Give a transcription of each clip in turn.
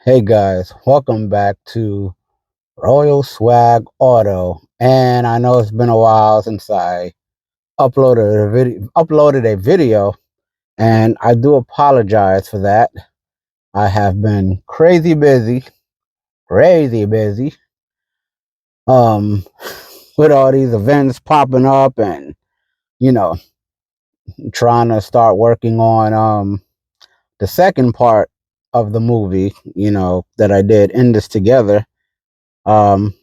Hey guys, welcome back to Royal Swag Auto. And I know it's been a while since I uploaded a video, and I do apologize for that. I have been crazy busy, um, with all these events popping up, and you know, trying to start working on the second part of the movie, that I did In This Together. Um,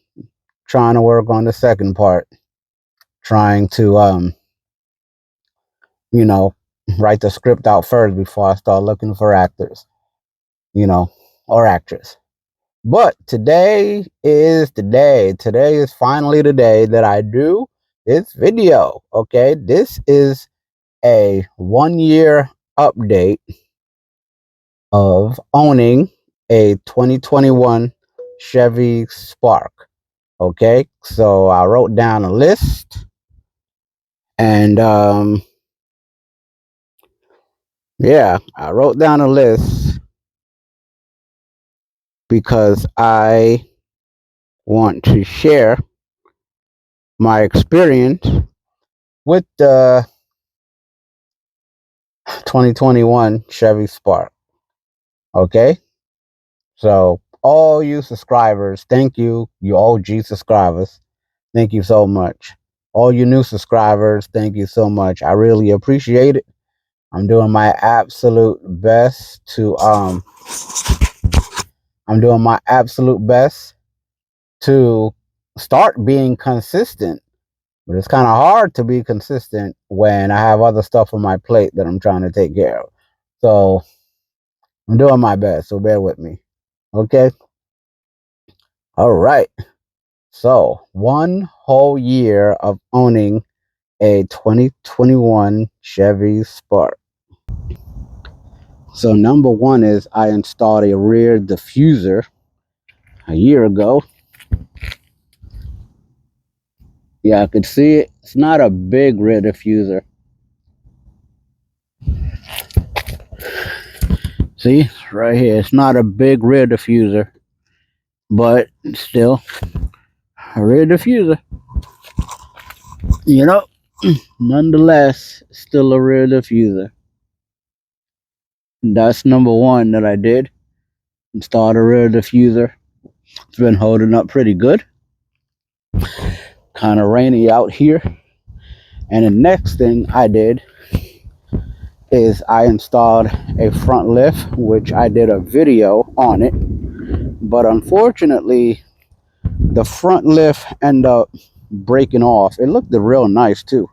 Trying to work on the second part, trying to you know, write the script out first before I start looking for actors, you know, or actress. But today is the day. Today is finally the day that I do this video. Okay, this is a 1 year update of owning a 2021 Chevy Spark. Okay, so I wrote down a list, and yeah, I wrote down a list because I want to share my experience with the 2021 Chevy Spark. Okay, so all you subscribers, thank you, you OG subscribers, thank you so much. All you new subscribers, thank you so much. I really appreciate it. I'm doing my absolute best to I'm doing my absolute best to start being consistent. But it's kind of hard to be consistent when I have other stuff on my plate that I'm trying to take care of. So I'm doing my best. So bear with me. Okay. All right. So 1 whole year of owning a 2021 Chevy Spark. So number one is I installed a rear diffuser a year ago. Yeah, I could see it. It's not a big rear diffuser. See, right here. It's not a big rear diffuser, but still a rear diffuser. You know, nonetheless, still a rear diffuser. That's number one that I did. Installed a rear diffuser. It's been holding up pretty good. Kind of rainy out here. And the next thing I did is I installed a front lift, which I did a video on it. But unfortunately, the front lift ended up breaking off. It looked real nice too.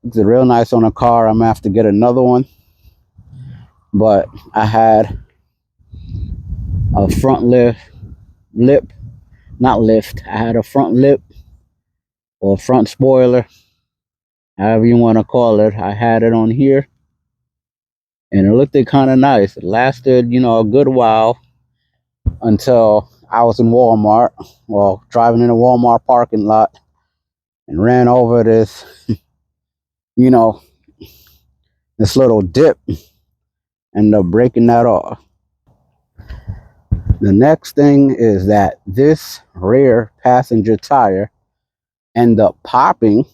It's real nice on a car. I'm gonna have to get another one. But I had a front not lift. I had a front lip or front spoiler, however you want to call it. I had it on here, and it looked kind of nice. It lasted, a good while until I was in Walmart, well, driving in a Walmart parking lot, and ran over this, you know, this little dip, ended up breaking that off. The next thing is that this rear passenger tire ended up popping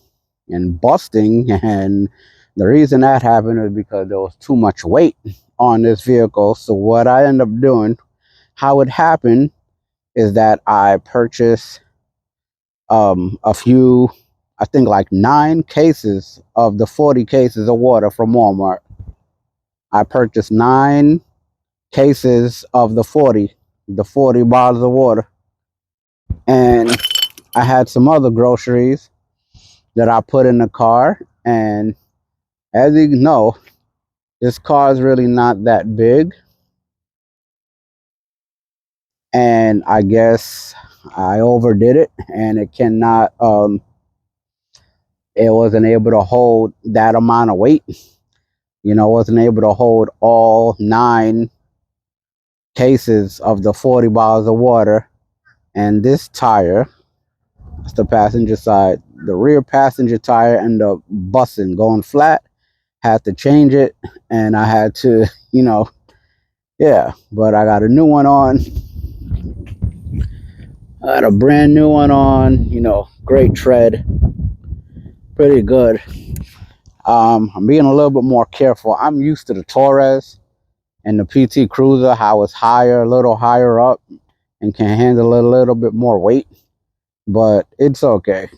and busting, and the reason that happened is because there was too much weight on this vehicle. So what I ended up doing, how it happened, is that I purchased a few, I think like 9 cases of the 40 cases of water from Walmart. I purchased 9 cases of the 40 bottles of water, and I had some other groceries that I put in the car. And as you know, this car is really not that big, and I guess I overdid it, and it wasn't able to hold that amount of weight. Wasn't able to hold all 9 cases of the 40 bottles of water. And this tire, that's the passenger side, the rear passenger tire ended up busting, going flat. Had to change it, and I had to, Yeah, but I got a new one on. I got a brand new one on. Great tread, pretty good. I'm being a little bit more careful. I'm used to the Torres and the PT Cruiser, how it's higher, a little higher up, and can handle a little bit more weight, but it's okay.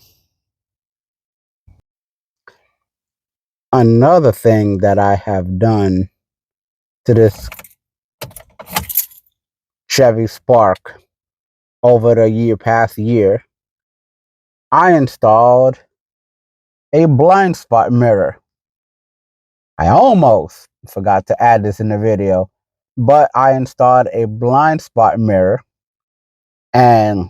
Another thing that I have done to this Chevy Spark over the past year, I installed a blind spot mirror. I almost forgot to add this in the video, but I installed a blind spot mirror, and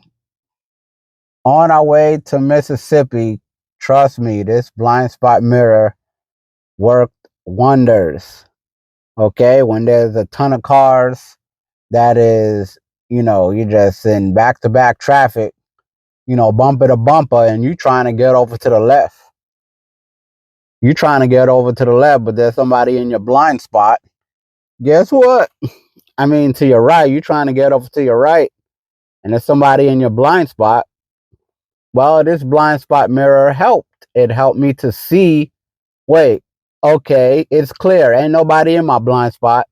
on our way to Mississippi, trust me, this blind spot mirror worked wonders. Okay, when there's a ton of cars that is, you're just in back to back traffic, bumper to bumper, and you trying to get over to the left. You trying to get over to the left, but there's somebody in your blind spot. Guess what? I mean, to your right, you trying to get over to your right, and there's somebody in your blind spot. Well, this blind spot mirror helped. It helped me to see, wait, okay, it's clear. Ain't nobody in my blind spot,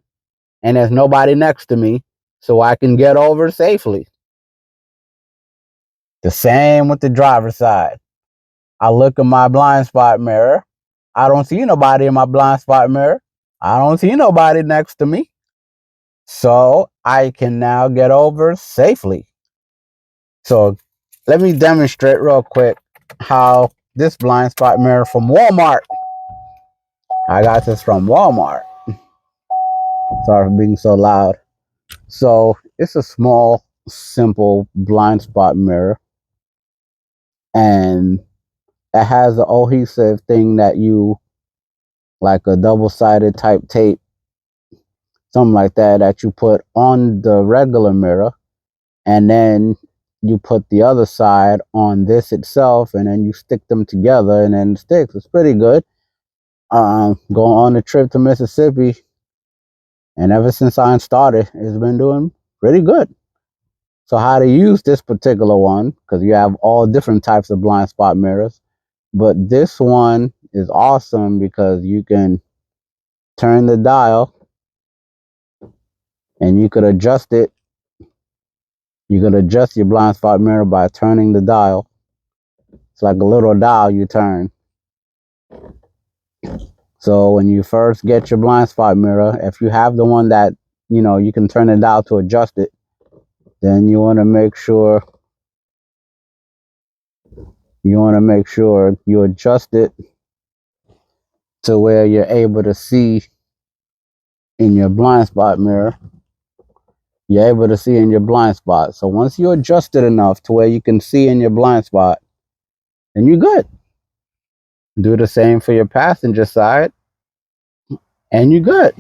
and there's nobody next to me, so I can get over safely. The same with the driver's side. I look in my blind spot mirror. I don't see nobody in my blind spot mirror. I don't see nobody next to me. So I can now get over safely. So let me demonstrate real quick how this blind spot mirror from Walmart. I got this from Walmart. Sorry for being so loud. So it's a small, simple blind spot mirror. And it has an adhesive thing that you, like a double-sided type tape, something like that you put on the regular mirror, and then you put the other side on this itself, and then you stick them together, and then it sticks. It's pretty good. Going on a trip to Mississippi, and ever since I started, it's been doing pretty good. So how to use this particular one, because you have all different types of blind spot mirrors, but this one is awesome because you can turn the dial and you could adjust it. You could adjust your blind spot mirror by turning the dial. It's like a little dial you turn. So when you first get your blind spot mirror, if you have the one that, you can turn the dial to adjust it, then you want to make sure you adjust it to where you're able to see in your blind spot mirror. You're able to see in your blind spot. So once you adjust it enough to where you can see in your blind spot, then you're good. Do the same for your passenger side, and you're good.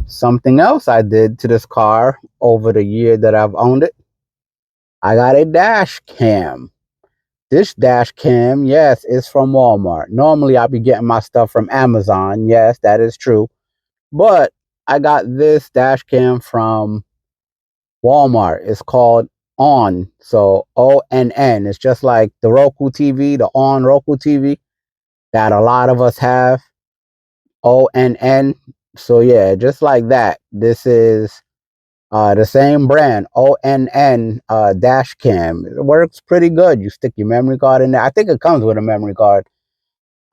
Something else I did to this car over the year that I've owned it, I got a dash cam. This dash cam, yes, is from Walmart. Normally, I'll be getting my stuff from Amazon. Yes, that is true. But I got this dash cam from Walmart. It's called ONN. So ONN. It's just like the Roku TV, the ON Roku TV that a lot of us have. ONN. So yeah, just like that. This is the same brand, ONN dash cam. It works pretty good. You stick your memory card in there. I think it comes with a memory card.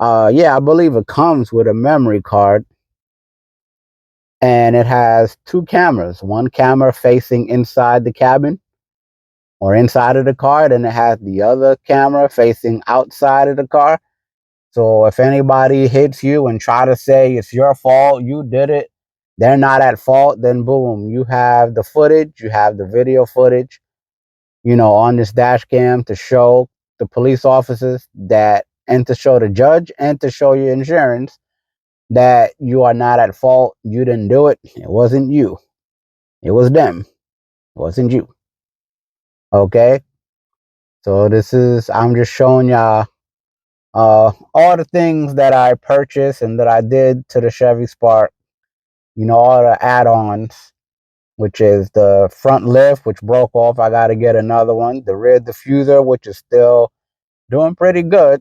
Yeah, I believe it comes with a memory card. And it has two cameras. One camera facing inside the cabin or inside of the car, and it has the other camera facing outside of the car. So if anybody hits you and try to say it's your fault, you did it, they're not at fault, then boom, you have the footage, you have the video footage, on this dash cam to show the police officers that, and to show the judge and to show your insurance that you are not at fault. You didn't do it. It wasn't you. It was them. It wasn't you. Okay. So I'm just showing y'all All the things that I purchased and that I did to the Chevy Spark, all the add-ons, which is the front lift, which broke off. I got to get another one. The rear diffuser, which is still doing pretty good.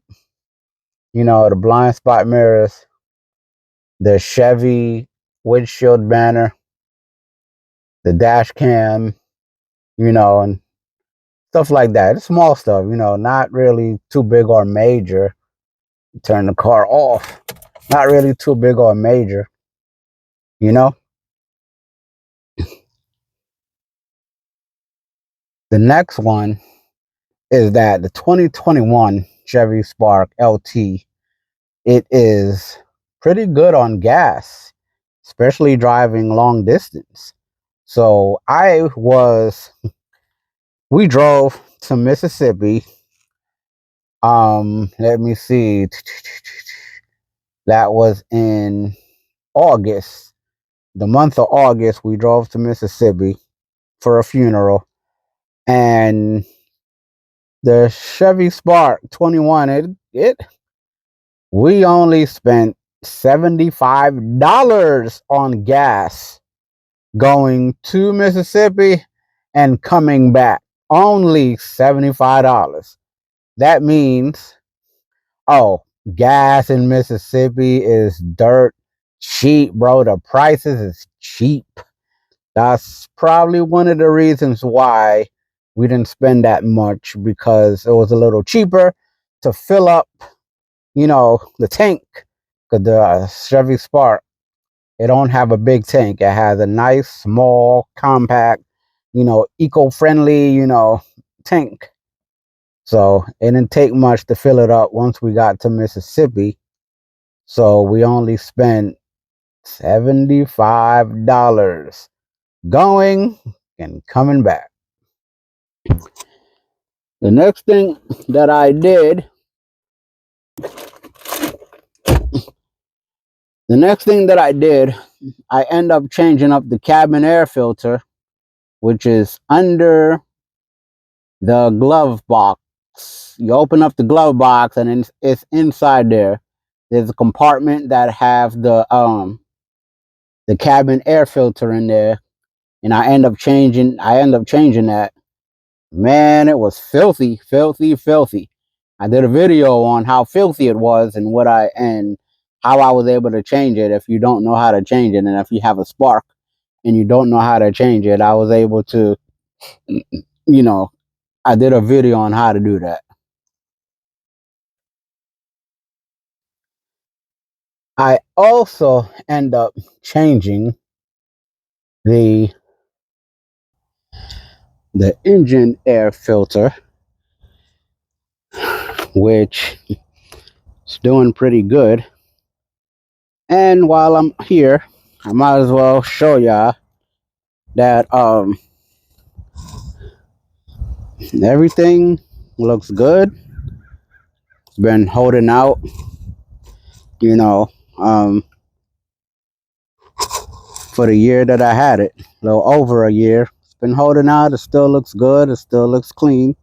The blind spot mirrors, the Chevy windshield banner, the dash cam, and stuff like that. It's small stuff, not really too big or major. Turn the car off. Not really too big or major, you know. The next one is that the 2021 Chevy Spark LT, it is pretty good on gas, especially driving long distance. So we drove to Mississippi. Let me see. That was in August. The month of August, we drove to Mississippi for a funeral. And the Chevy Spark 21, we only spent $75 on gas going to Mississippi and coming back. Only $75. That means, gas in Mississippi is dirt cheap, bro. The prices is cheap. That's probably one of the reasons why we didn't spend that much, because it was a little cheaper to fill up, the tank. Because the Chevy Spark, it don't have a big tank. It has a nice, small, compact, eco-friendly, tank. So it didn't take much to fill it up once we got to Mississippi. So we only spent $75 going and coming back. The next thing that I did, I end up changing up the cabin air filter, which is under the glove box. You open up the glove box and it's inside there. There's a compartment that have the cabin air filter in there, and I end up changing that. Man, it was filthy, filthy, filthy. I did a video on how filthy it was and how I was able to change it. If you don't know how to change it, and if you have a Spark and you don't know how to change it, I was able to, I did a video on how to do that. I also end up changing the engine air filter, which is doing pretty good. And while I'm here, I might as well show y'all that everything looks good. It's been holding out, for the year that I had it, a little over a year. It's been holding out. It still looks good. It still looks clean.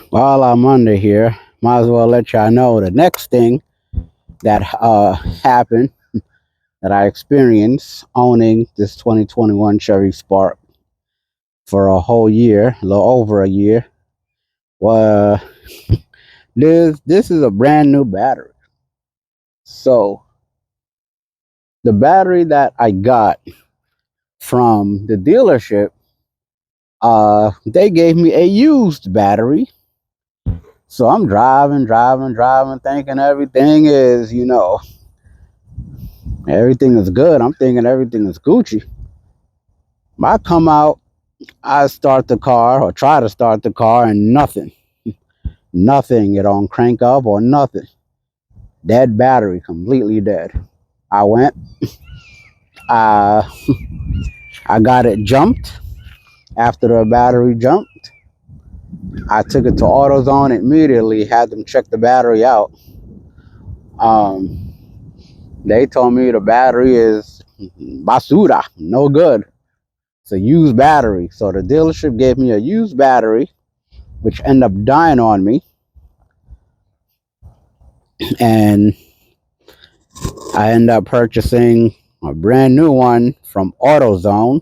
While I'm under here, might as well let y'all know the next thing that happened, that I experienced owning this 2021 Chevy Spark for a whole year, a little over a year. Well, this is a brand new battery. So the battery that I got from the dealership, they gave me a used battery. So I'm driving, thinking everything is, everything is good. I'm thinking everything is Gucci. I come out, I start the car or try to start the car, and nothing. Nothing. It don't crank up or nothing. Dead battery, completely dead. I went, I got it jumped. After the battery jumped, I took it to AutoZone immediately, had them check the battery out. They told me the battery is basura, no good. It's a used battery. So the dealership gave me a used battery, which ended up dying on me. and I end up purchasing a brand new one from AutoZone.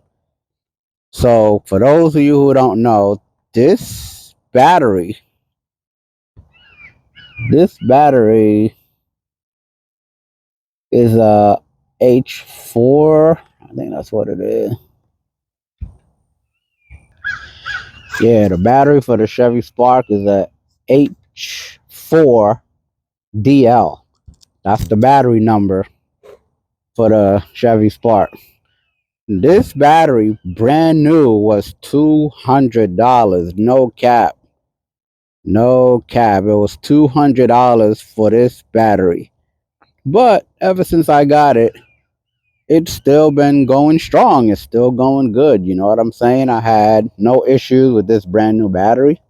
So for those of you who don't know, this battery, this battery is a H4. I think that's what it is. Yeah, the battery for the Chevy Spark is a H4DL. That's the battery number for the Chevy Spark. This battery, brand new, was $200. No cap. No cap. It was $200 for this battery. But ever since I got it, it's still been going strong. It's still going good. You know what I'm saying? I had no issues with this brand new battery.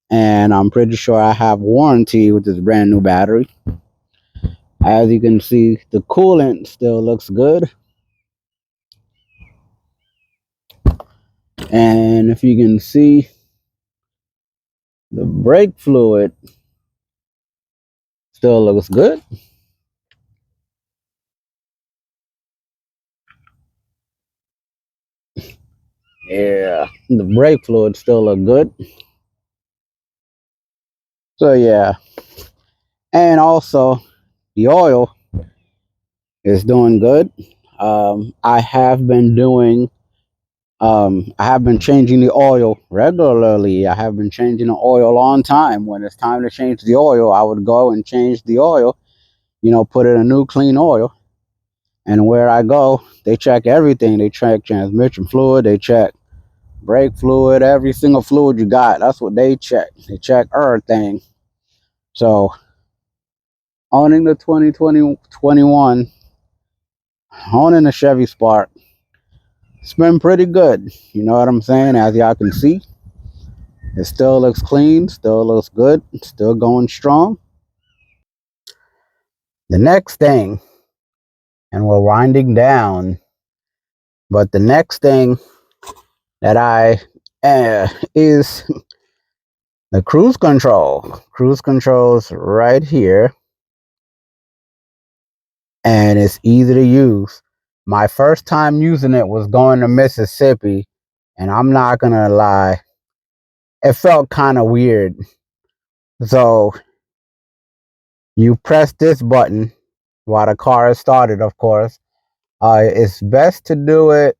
And I'm pretty sure I have warranty with this brand new battery. As you can see, the coolant still looks good. And if you can see, the brake fluid still looks good. Yeah, the brake fluid still look good. So yeah, and also the oil is doing good. I have been doing, I have been changing the oil regularly. I have been changing the oil on time. When it's time to change the oil, I would go and change the oil. You know, put in a new clean oil. And where I go, they check everything. They check transmission fluid. They check brake fluid, every single fluid you got. That's what they check. They check everything. So owning the 2021, owning the Chevy Spark, it's been pretty good. You know what I'm saying? As y'all can see, it still looks clean, still looks good, still going strong. The next thing, and we're winding down, but the next thing that I is the cruise control. Cruise control's right here, and it's easy to use. My first time using it was going to Mississippi, and I'm not gonna lie, it felt kind of weird. So you press this button while the car is started, of course. It's best to do it.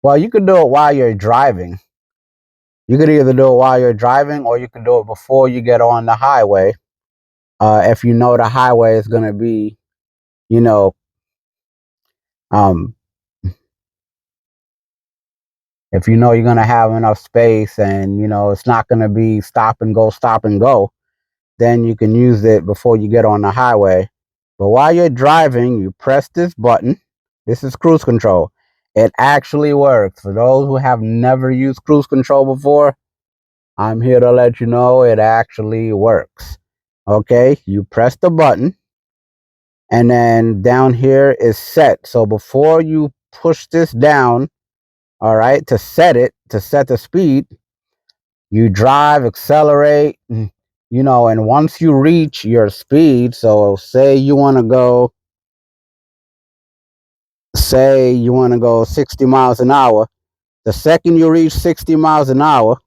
Well, you can do it while you're driving. You could either do it while you're driving, or you can do it before you get on the highway. If you know the highway is gonna be, you know, um, if you know you're gonna have enough space, and you know it's not gonna be stop and go, then you can use it before you get on the highway. But while you're driving, you press this button. This is cruise control. It actually works. For those who have never used cruise control before, I'm here to let you know it actually works. Okay, you press the button, and then down here is set. So before you push this down, all right, to set the speed, you drive, accelerate, you know, and once you reach your speed, so say you want to go 60 miles an hour, the second you reach 60 miles an hour,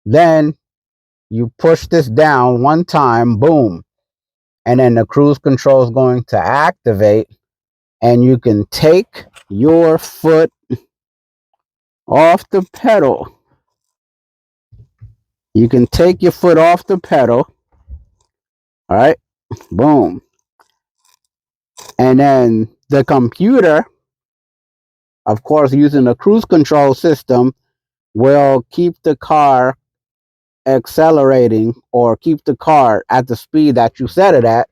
then you push this down one time, boom, and then the cruise control is going to activate, and you can take your foot off the pedal. You can take your foot off the pedal, all right, boom. And then the computer, of course, using the cruise control system, will keep the car accelerating, or keep the car at the speed that you set it at.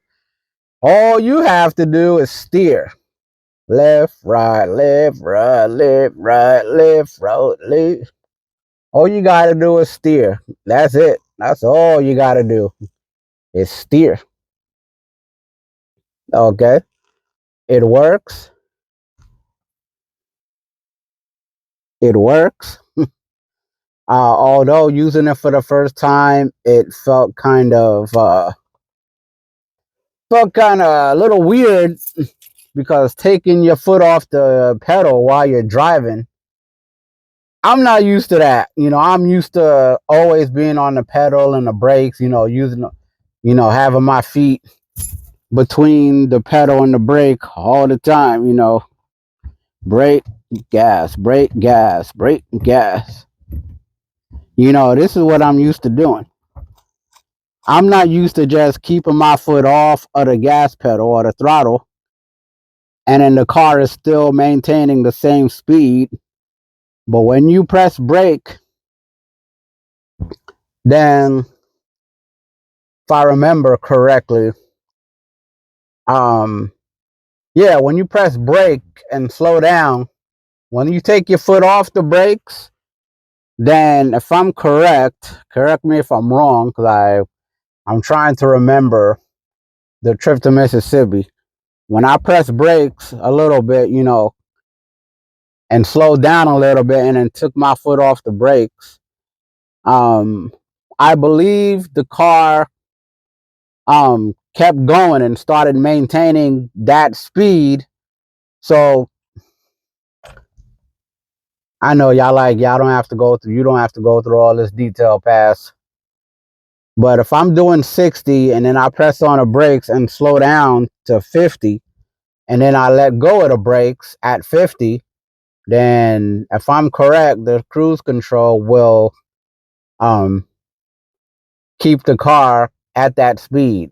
All you have to do is steer. Left, right, left, right, left, right, left, right, left. All you got to do is steer. That's it. That's all you got to do is steer. Okay. It works. It works. Although using it for the first time, it felt kind of felt kind of a little weird because taking your foot off the pedal while you're driving, I'm not used to that. I'm used to always being on the pedal and the brakes, using, having my feet between the pedal and the brake all the time, brake, gas, brake, gas, brake, gas. This is what I'm used to doing. I'm not used to just keeping my foot off of the gas pedal or the throttle, and then the car is still maintaining the same speed. But when you press brake, then if I remember correctly, yeah, when you press brake and slow down, when you take your foot off the brakes, then if I'm correct me if I'm wrong, because I'm trying to remember the trip to Mississippi. When I press brakes a little bit, and slowed down a little bit and then took my foot off the brakes, I believe the car kept going and started maintaining that speed. So I know y'all don't have to go through, you don't have to go through all this detail pass. But if I'm doing 60 and then I press on the brakes and slow down to 50, and then I let go of the brakes at 50, then if I'm correct, the cruise control will keep the car at that speed,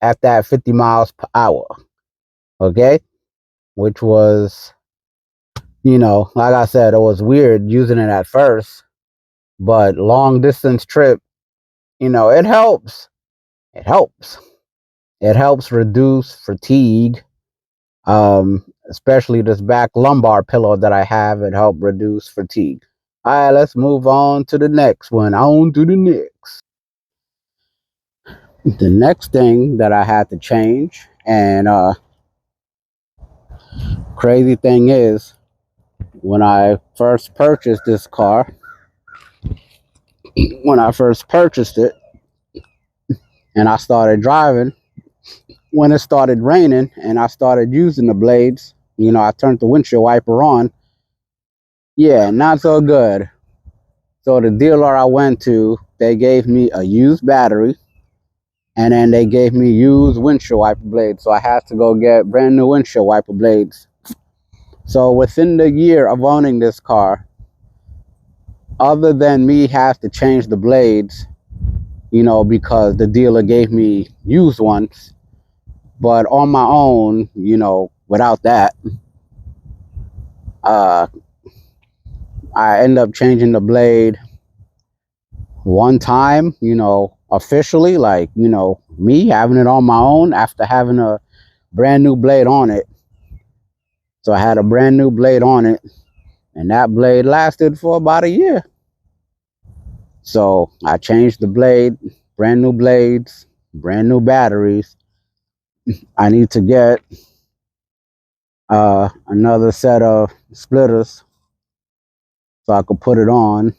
at that 50 miles per hour. Okay? Which was, like I said, it was weird using it at first, but long distance trip, it helps. It helps. It helps reduce fatigue. Especially this back lumbar pillow that I have, it helped reduce fatigue. All right, let's move on to the next one. On to the next. The next thing that I had to change, and crazy thing is, when I first purchased this car, when I first purchased it and I started driving, when it started raining and I started using the blades, I turned the windshield wiper on. Yeah, not so good. So the dealer I went to, they gave me a used battery, and then they gave me used windshield wiper blades. So I had to go get brand new windshield wiper blades. So within the year of owning this car, other than me have to change the blades, because the dealer gave me used ones, but on my own, without that, uh, I end up changing the blade one time, officially, like, me having it on my own after having a brand new blade on it. So I had a brand new blade on it, and that blade lasted for about a year. So I changed the blade, brand new blades, brand new batteries. I need to get another set of splitters so I could put it on.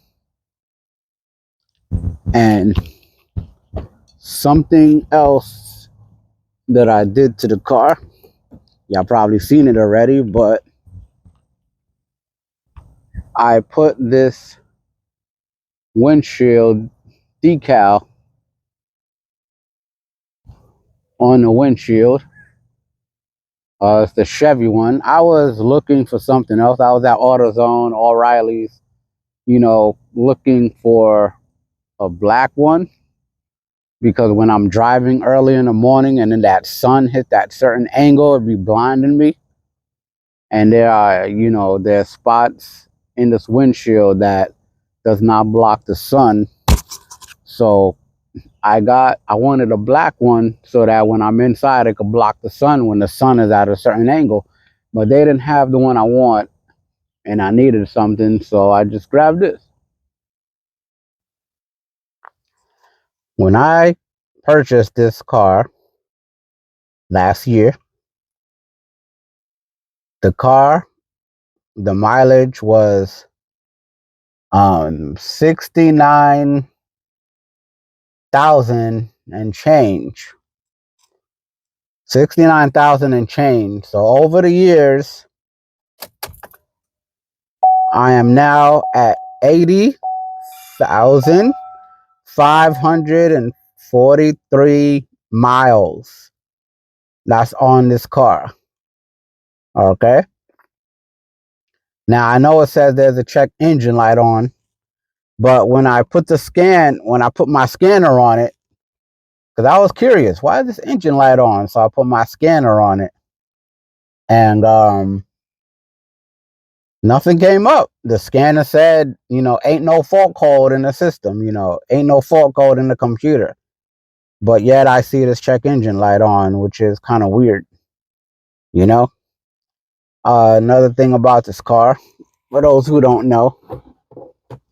And something else that I did to the car, y'all probably seen it already, but I put this windshield decal on the windshield. It's the Chevy one. I was looking for something else. I was at AutoZone, O'Reilly's, looking for a black one, because when I'm driving early in the morning and then that sun hit that certain angle, it'd be blinding me. And there are, there's spots in this windshield that does not block the sun. So I wanted a black one so that when I'm inside, it could block the sun when the sun is at a certain angle. But they didn't have the one I want, and I needed something, so I just grabbed this. When I purchased this car last year, the mileage was 69,000 and change. $69,000 and change. So over the years, I am now at 80,543 miles. That's on this car. Okay. Now I know it says there's a check engine light on, but when I put my scanner on it, because I was curious, why is this engine light on? So I put my scanner on it, and nothing came up. The scanner said, ain't no fault code in the system, ain't no fault code in the computer. But yet I see this check engine light on, which is kind of weird, you know? Another thing about this car, for those who don't know,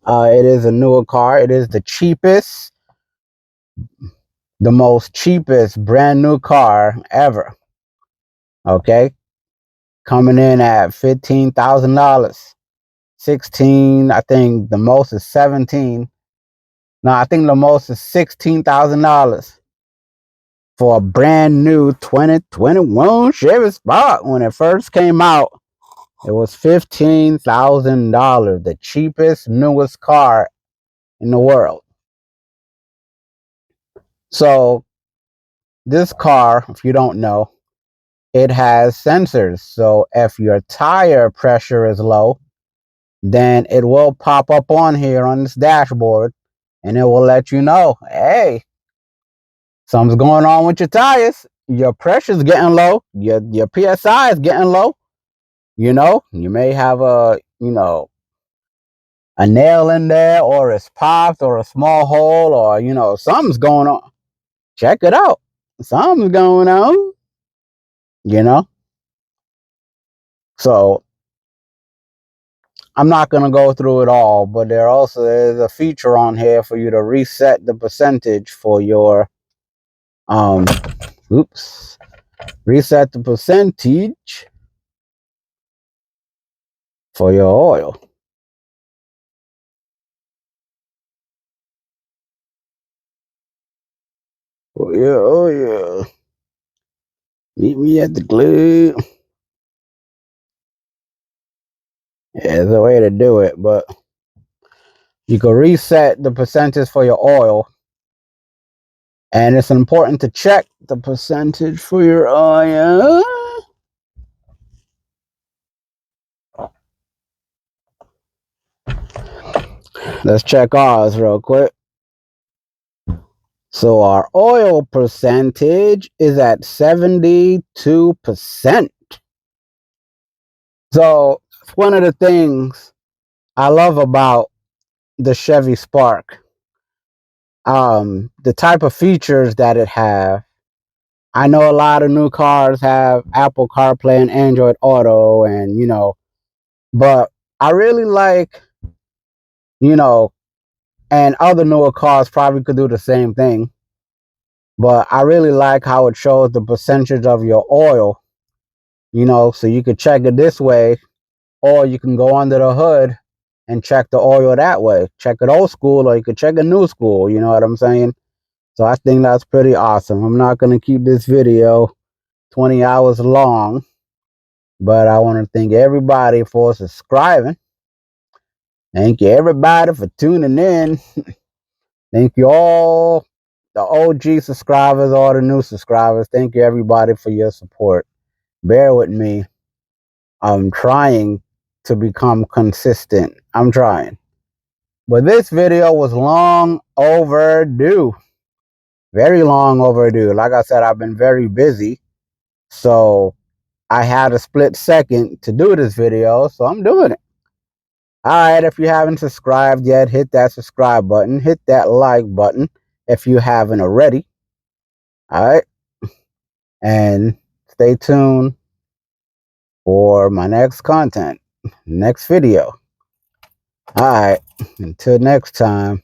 it is a newer car. It is the most cheapest brand new car ever. Okay? Coming in at $15,000. 16, I think the most is 17. No, I think the most is $16,000 for a brand new 2021 Chevy Spark. When it first came out, it was $15,000, the cheapest, newest car in the world. So this car, if you don't know, it has sensors. So if your tire pressure is low, then it will pop up on here on this dashboard, and it will let you know, hey, something's going on with your tires. Your pressure's getting low. Your PSI is getting low. You may have a nail in there, or it's popped, or a small hole, or something's going on. Check it out. Something's going on. So I'm not gonna go through it all, but there also is a feature on here for you to reset the percentage for your reset the percentage for your oil. Oh yeah. Meet me at the club. Yeah, there's a way to do it, but you can reset the percentage for your oil. And it's important to check the percentage for your oil. Let's check ours real quick. So our oil percentage is at 72%. So one of the things I love about the Chevy Spark, the type of features that it have. I know a lot of new cars have Apple CarPlay and Android Auto, and but I really like, and other newer cars probably could do the same thing, but I really like how it shows the percentage of your oil, so you could check it this way, or you can go under the hood and check the oil that way. Check it old school, or you could check it new school, you know what I'm saying? So I think that's pretty awesome. I'm not going to keep this video 20 hours long, but I want to thank everybody for subscribing. Thank you everybody for tuning in. Thank you all, the OG subscribers, all the new subscribers. Thank you everybody for your support. Bear with me. I'm trying to become consistent. I'm trying. But this video was long overdue. Very long overdue. Like I said, I've been very busy. So I had a split second to do this video, so I'm doing it. Alright, if you haven't subscribed yet, hit that subscribe button. Hit that like button if you haven't already. Alright. And stay tuned for my next content, next video. Alright, until next time.